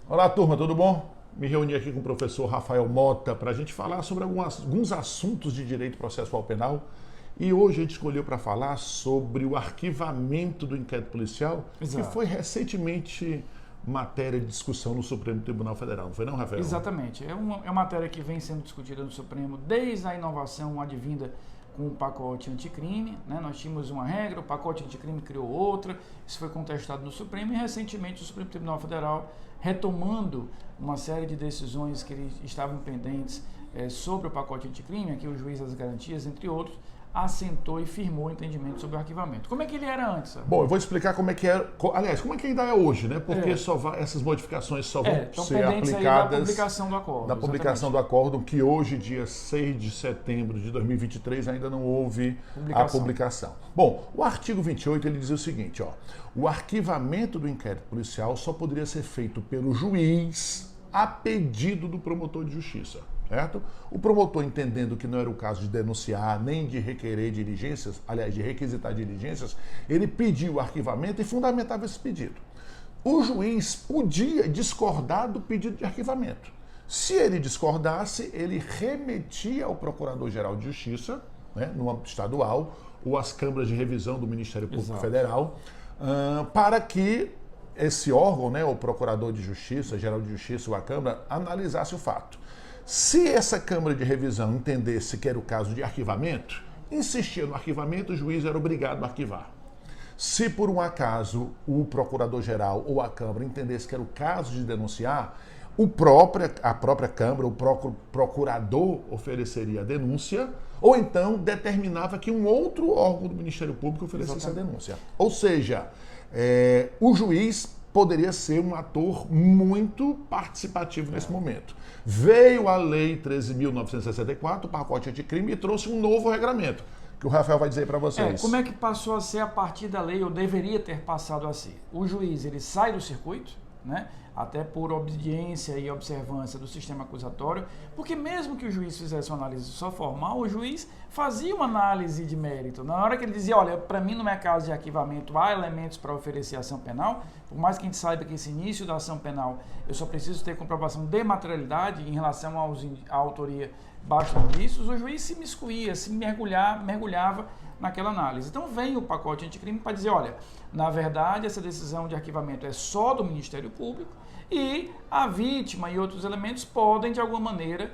Olá, turma, tudo bom? Me reuni aqui com o professor Rafael Mota para a gente falar sobre alguns assuntos de direito processual penal. E hoje a gente escolheu para falar sobre o arquivamento do inquérito policial, que Exato. foi recentemente matéria de discussão no Supremo Tribunal Federal, não foi não, Rafael? Exatamente. É uma matéria que vem sendo discutida no Supremo desde a inovação advinda com o pacote anticrime, né? Nós tínhamos uma regra, o pacote anticrime criou outra, isso foi contestado no Supremo e recentemente o Supremo Tribunal Federal, retomando uma série de decisões que estavam pendentes sobre o pacote anticrime, aqui o juiz das garantias, entre outros, assentou e firmou o entendimento sobre o arquivamento. Como é que ele era antes? Sabe? Bom, eu vou explicar como é que é, aliás, como é que ainda é hoje, né? Porque essas modificações só vão Estão ser pendentes aplicadas aí da publicação do acordo. da publicação do acórdão, que hoje, dia 6 de setembro de 2023, ainda não houve a publicação. Bom, o artigo 28 ele diz o seguinte, ó: o arquivamento do inquérito policial só poderia ser feito pelo juiz a pedido do promotor de justiça. Certo? O promotor, entendendo que não era o caso de denunciar nem de requerer diligências, aliás, de requisitar diligências, ele pediu o arquivamento e fundamentava esse pedido. O juiz podia discordar do pedido de arquivamento. Se ele discordasse, ele remetia ao Procurador-Geral de Justiça, né, no âmbito estadual, ou às câmaras de revisão do Ministério Público Federal, para que esse órgão, né, o Procurador de Justiça, Geral de Justiça ou a Câmara, analisasse o fato. Se essa Câmara de Revisão entendesse que era o caso de arquivamento, insistia no arquivamento, o juiz era obrigado a arquivar. Se por um acaso o Procurador-Geral ou a Câmara entendesse que era o caso de denunciar, a própria Câmara, o Procurador ofereceria a denúncia, ou então determinava que um outro órgão do Ministério Público oferecesse a denúncia. Ou seja, o juiz poderia ser um ator muito participativo nesse momento. Veio a Lei 13.964, o pacote anticrime, e trouxe um novo regramento, que o Rafael vai dizer para vocês. Como é que passou a ser a partir da lei, ou deveria ter passado a ser? O juiz, ele sai do circuito, né? Até por obediência e observância do sistema acusatório, porque mesmo que o juiz fizesse uma análise só formal, o juiz fazia uma análise de mérito. Na hora que ele dizia, olha, para mim não é caso de arquivamento, há elementos para oferecer ação penal, por mais que a gente saiba que esse início da ação penal, eu só preciso ter comprovação de materialidade em relação à autoria, basta indícios, o juiz se miscuía, se mergulhava naquela análise. Então vem o pacote anticrime para dizer, olha, na verdade essa decisão de arquivamento é só do Ministério Público e a vítima e outros elementos podem, de alguma maneira,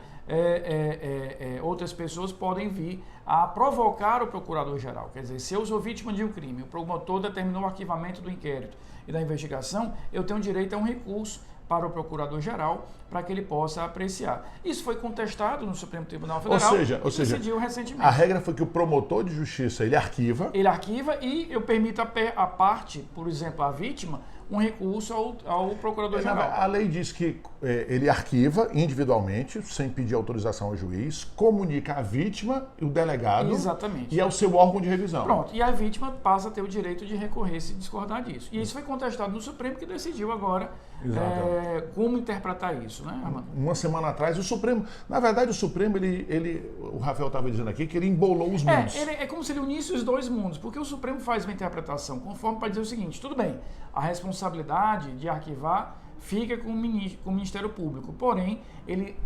outras pessoas podem vir a provocar o Procurador-Geral. Quer dizer, se eu sou vítima de um crime, o promotor determinou o arquivamento do inquérito e da investigação, eu tenho direito a um recurso para o Procurador-Geral, para que ele possa apreciar. Isso foi contestado no Supremo Tribunal Federal ou seja, decidiu recentemente. A regra foi que o promotor de justiça, ele arquiva. Ele arquiva e eu permito a parte, por exemplo, a vítima, um recurso ao Procurador-Geral. A lei diz que ele arquiva individualmente, sem pedir autorização ao juiz, comunica à vítima e o delegado. Exatamente. E ao seu órgão de revisão. Pronto, e a vítima passa a ter o direito de recorrer se discordar disso. E isso foi contestado no Supremo, que decidiu agora como interpretar isso, né, Armando? Uma semana atrás, o Supremo, na verdade o Supremo, o Rafael estava dizendo aqui que ele embolou os mundos. É como se ele unisse os dois mundos, porque o Supremo faz uma interpretação conforme para dizer o seguinte, tudo bem, a responsabilidade de arquivar fica com o Ministério Público, porém,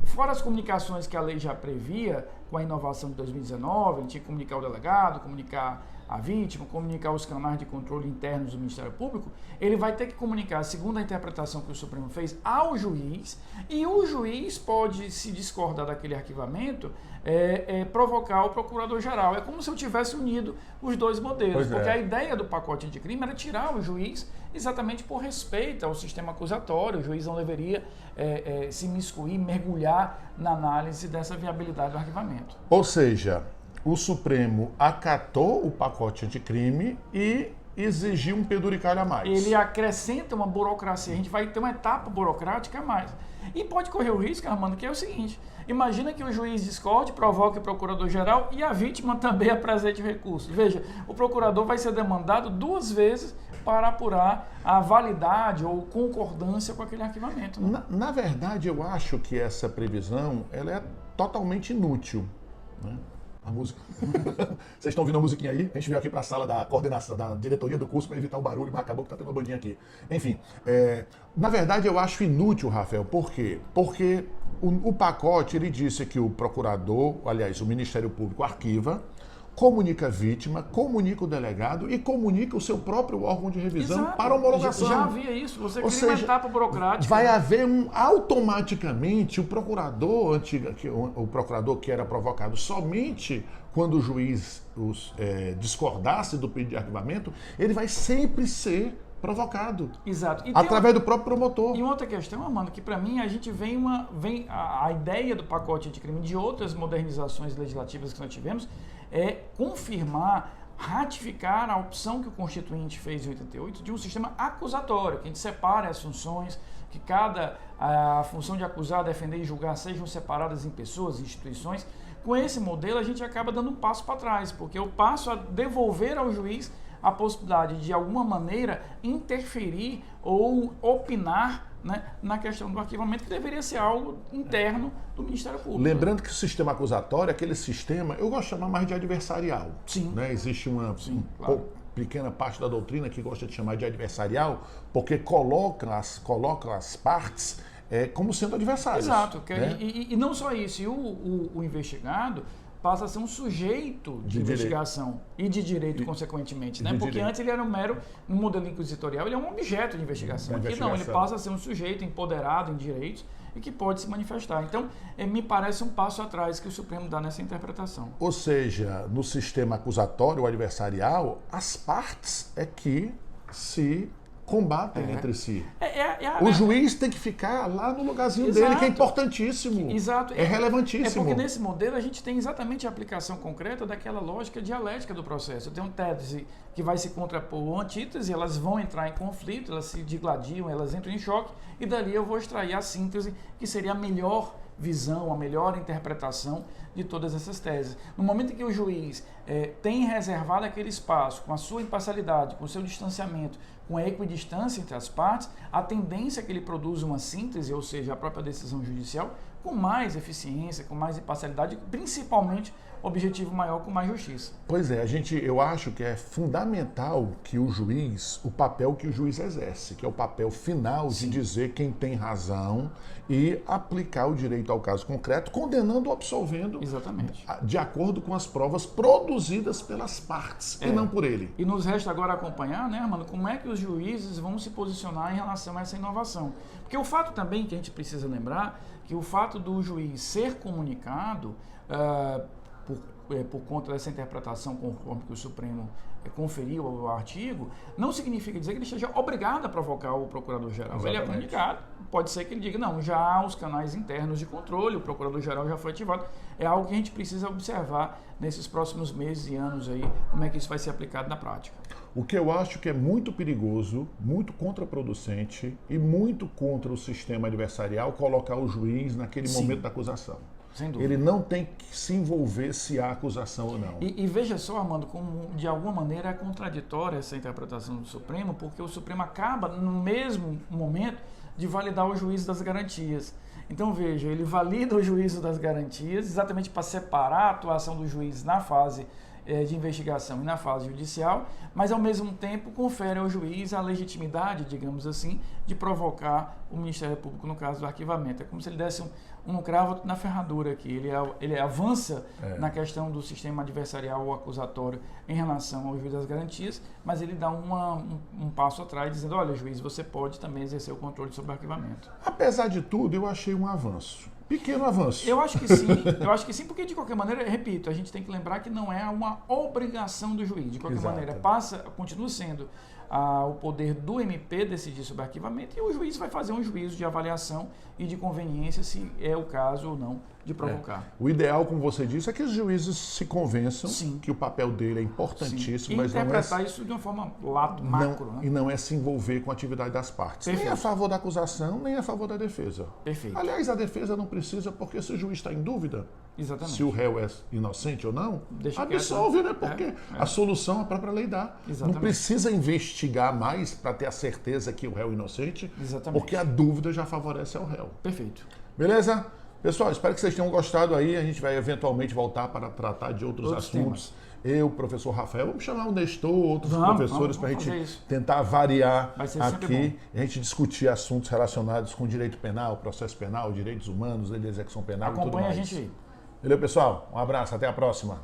fora as comunicações que a lei já previa, com a inovação de 2019, ele tinha que comunicar o delegado, comunicar a vítima, comunicar os canais de controle internos do Ministério Público, ele vai ter que comunicar, segundo a interpretação que o Supremo fez, ao juiz, e o juiz pode, se discordar daquele arquivamento, provocar o Procurador-Geral. É como se eu tivesse unido os dois modelos, porque a ideia do pacote anticrime era tirar o juiz exatamente por respeito ao sistema acusatório. O juiz não deveria se miscuir, mergulhar na análise dessa viabilidade do arquivamento. Ou seja, o Supremo acatou o pacote anticrime e exigiu um penduricalho a mais. Ele acrescenta uma burocracia, a gente vai ter uma etapa burocrática a mais. E pode correr o risco, Armando, que é o seguinte, imagina que o juiz discorde, provoque o Procurador-Geral e a vítima também apresente o recurso. Veja, o procurador vai ser demandado 2 vezes para apurar a validade ou concordância com aquele arquivamento. Né? Na verdade, eu acho que essa previsão ela é totalmente inútil, né? A música. Vocês estão ouvindo a musiquinha aí? A gente veio aqui para a sala da coordenação, da diretoria do curso para evitar o barulho, mas acabou que tá tendo uma bandinha aqui. Enfim, na verdade eu acho inútil, Rafael. Por quê? Porque o pacote, ele disse que o procurador, aliás, o Ministério Público arquiva, comunica a vítima, comunica o delegado e comunica o seu próprio órgão de revisão. Exato. Para homologação. Já havia isso, você cria uma etapa burocrática. Vai haver automaticamente o procurador que era provocado somente quando o juiz discordasse do pedido de arquivamento, ele vai sempre ser provocado. Exato. Através do próprio promotor. E uma outra questão, Armando, que para mim a gente vem a ideia do pacote anticrime de outras modernizações legislativas que nós tivemos é confirmar, ratificar a opção que o Constituinte fez em 88 de um sistema acusatório, que a gente separe as funções, que a função de acusar, defender e julgar sejam separadas em pessoas e instituições. Com esse modelo a gente acaba dando um passo para trás, porque eu passo a devolver ao juiz a possibilidade de alguma maneira interferir ou opinar, né, na questão do arquivamento, que deveria ser algo interno do Ministério Público. Lembrando que o sistema acusatório é aquele sistema, eu gosto de chamar mais de adversarial. Sim. Né? Existe uma pequena parte da doutrina que gosta de chamar de adversarial, porque coloca as partes como sendo adversários. Exato. Né? E não só isso, e o investigado passa a ser um sujeito de investigação e de direito, consequentemente, né? Porque antes ele era no modelo inquisitorial, ele é um objeto de investigação. Aqui não, ele passa a ser um sujeito empoderado em direitos e que pode se manifestar. Então, me parece um passo atrás que o Supremo dá nessa interpretação. Ou seja, no sistema acusatório ou adversarial, as partes é que se combatem entre si. O juiz tem que ficar lá no lugarzinho dele, que é importantíssimo. Exato. É relevantíssimo. É porque nesse modelo a gente tem exatamente a aplicação concreta daquela lógica dialética do processo. Eu tenho tese que vai se contrapor antítese, elas vão entrar em conflito, elas se digladiam, elas entram em choque, e dali eu vou extrair a síntese, que seria a melhor visão, a melhor interpretação de todas essas teses. No momento em que o juiz tem reservado aquele espaço, com a sua imparcialidade, com o seu distanciamento, com a equidistância entre as partes, a tendência é que ele produza uma síntese, ou seja, a própria decisão judicial, com mais eficiência, com mais imparcialidade, principalmente objetivo maior, com mais justiça. Pois é, eu acho que é fundamental que o papel que o juiz exerce, que é o papel final de dizer quem tem razão e aplicar o direito ao caso concreto, condenando ou absolvendo. Exatamente. De acordo com as provas produzidas pelas partes e não por ele. E nos resta agora acompanhar, né, Armando, como é que os juízes vão se posicionar em relação a essa inovação. Porque o fato também que a gente precisa lembrar, que o fato do juiz ser comunicado por conta dessa interpretação conforme que o Supremo conferiu ao artigo, não significa dizer que ele esteja obrigado a provocar o Procurador-Geral. Ele é comunicado, pode ser que ele diga, não, já há os canais internos de controle, o Procurador-Geral já foi ativado. É algo que a gente precisa observar nesses próximos meses e anos aí, como é que isso vai ser aplicado na prática. O que eu acho que é muito perigoso, muito contraproducente e muito contra o sistema adversarial colocar o juiz naquele momento da acusação. Sem dúvida. Ele não tem que se envolver se há acusação ou não. E veja só, Armando, como de alguma maneira é contraditória essa interpretação do Supremo, porque o Supremo acaba, no mesmo momento, de validar o juízo das garantias. Então, veja, ele valida o juízo das garantias exatamente para separar a atuação do juiz na fase de investigação e na fase judicial, mas ao mesmo tempo confere ao juiz a legitimidade, digamos assim, de provocar o Ministério Público no caso do arquivamento. É como se ele desse um cravo na ferradura aqui. Ele avança na questão do sistema adversarial ou acusatório em relação ao juiz das garantias, mas ele dá um passo atrás dizendo, olha, juiz, você pode também exercer o controle sobre o arquivamento. Apesar de tudo, eu achei um avanço. Pequeno avanço. Eu acho que sim, porque de qualquer maneira, repito, a gente tem que lembrar que não é uma obrigação do juiz. De qualquer maneira, continua sendo o poder do MP decidir sobre arquivamento e o juiz vai fazer um juízo de avaliação e de conveniência se é o caso ou não de provocar. O ideal, como você disse, é que os juízes se convençam que o papel dele é importantíssimo, mas interpretar isso de uma forma macro. E não é se envolver com a atividade das partes. Perfeito. Nem a favor da acusação, nem a favor da defesa. Perfeito. Aliás, a defesa não precisa, porque se o juiz está em dúvida se o réu é inocente ou não, absolve, né? Porque a solução a própria lei dá. Exatamente. Não precisa investigar mais para ter a certeza que o réu é inocente, Exatamente. porque a dúvida já favorece ao réu. Perfeito. Beleza? Pessoal, espero que vocês tenham gostado aí. A gente vai eventualmente voltar para tratar de outros assuntos. Temas. Eu, professor Rafael, vamos chamar o Nestor, outros professores para a gente tentar variar aqui e a gente discutir assuntos relacionados com direito penal, processo penal, direitos humanos, lei de execução penal e tudo mais. Acompanha a gente aí. Valeu, pessoal. Um abraço, até a próxima.